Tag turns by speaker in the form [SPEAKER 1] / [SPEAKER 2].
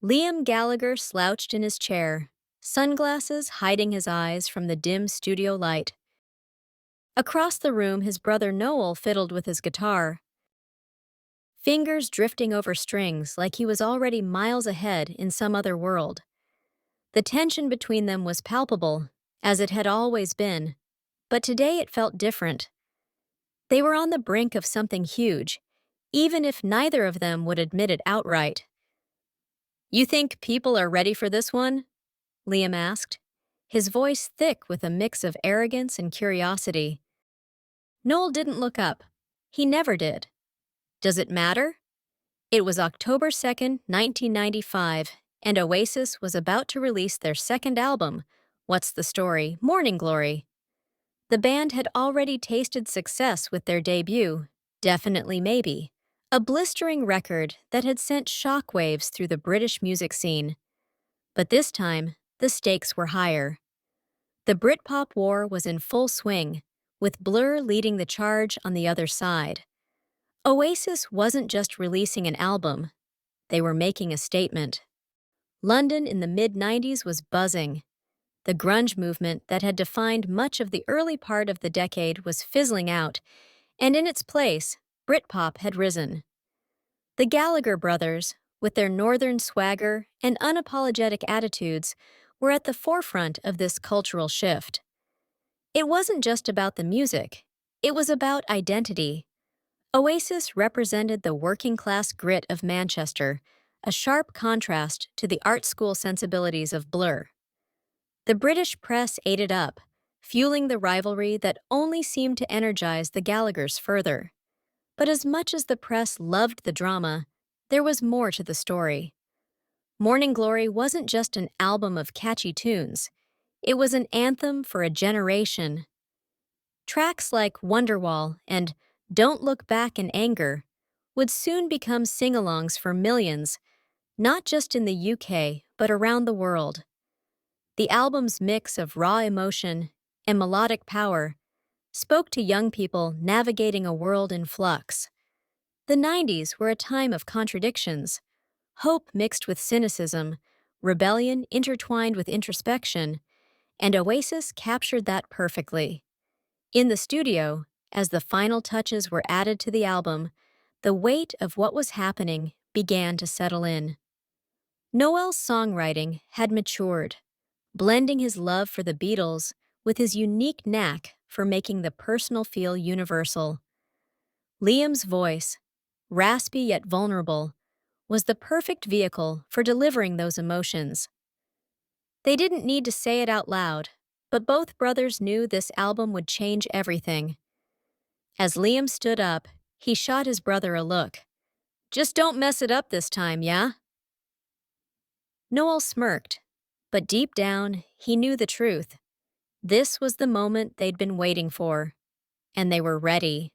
[SPEAKER 1] Liam Gallagher slouched in his chair, sunglasses hiding his eyes from the dim studio light. Across the room, his brother Noel fiddled with his guitar, fingers drifting over strings like he was already miles ahead in some other world. The tension between them was palpable, as it had always been, but today it felt different. They were on the brink of something huge, even if neither of them would admit it outright. "You think people are ready for this one?" Liam asked, his voice thick with a mix of arrogance and curiosity. Noel didn't look up. He never did. Does it matter? It was October 2nd, 1995, and Oasis was about to release their second album, What's the Story? Morning Glory. The band had already tasted success with their debut, Definitely Maybe, a blistering record that had sent shockwaves through the British music scene. But this time, the stakes were higher. The Britpop war was in full swing, with Blur leading the charge on the other side. Oasis wasn't just releasing an album, they were making a statement. London in the mid-90s was buzzing. The grunge movement that had defined much of the early part of the decade was fizzling out, and in its place, Britpop had risen. The Gallagher brothers, with their northern swagger and unapologetic attitudes, were at the forefront of this cultural shift. It wasn't just about the music, it was about identity. Oasis represented the working-class grit of Manchester, a sharp contrast to the art school sensibilities of Blur. The British press ate it up, fueling the rivalry that only seemed to energize the Gallaghers further. But as much as the press loved the drama, there was more to the story. Morning Glory wasn't just an album of catchy tunes. It was an anthem for a generation. Tracks like Wonderwall and Don't Look Back in Anger would soon become sing-alongs for millions, not just in the UK, but around the world. The album's mix of raw emotion and melodic power spoke to young people navigating a world in flux. The 90s were a time of contradictions, hope mixed with cynicism, rebellion intertwined with introspection, and Oasis captured that perfectly. In the studio, as the final touches were added to the album, the weight of what was happening began to settle in. Noel's songwriting had matured, blending his love for the Beatles with his unique knack for making the personal feel universal. Liam's voice, raspy yet vulnerable, was the perfect vehicle for delivering those emotions. They didn't need to say it out loud, but both brothers knew this album would change everything. As Liam stood up, he shot his brother a look. "Just don't mess it up this time, yeah?" Noel smirked, but deep down, he knew the truth. This was the moment they'd been waiting for, and they were ready.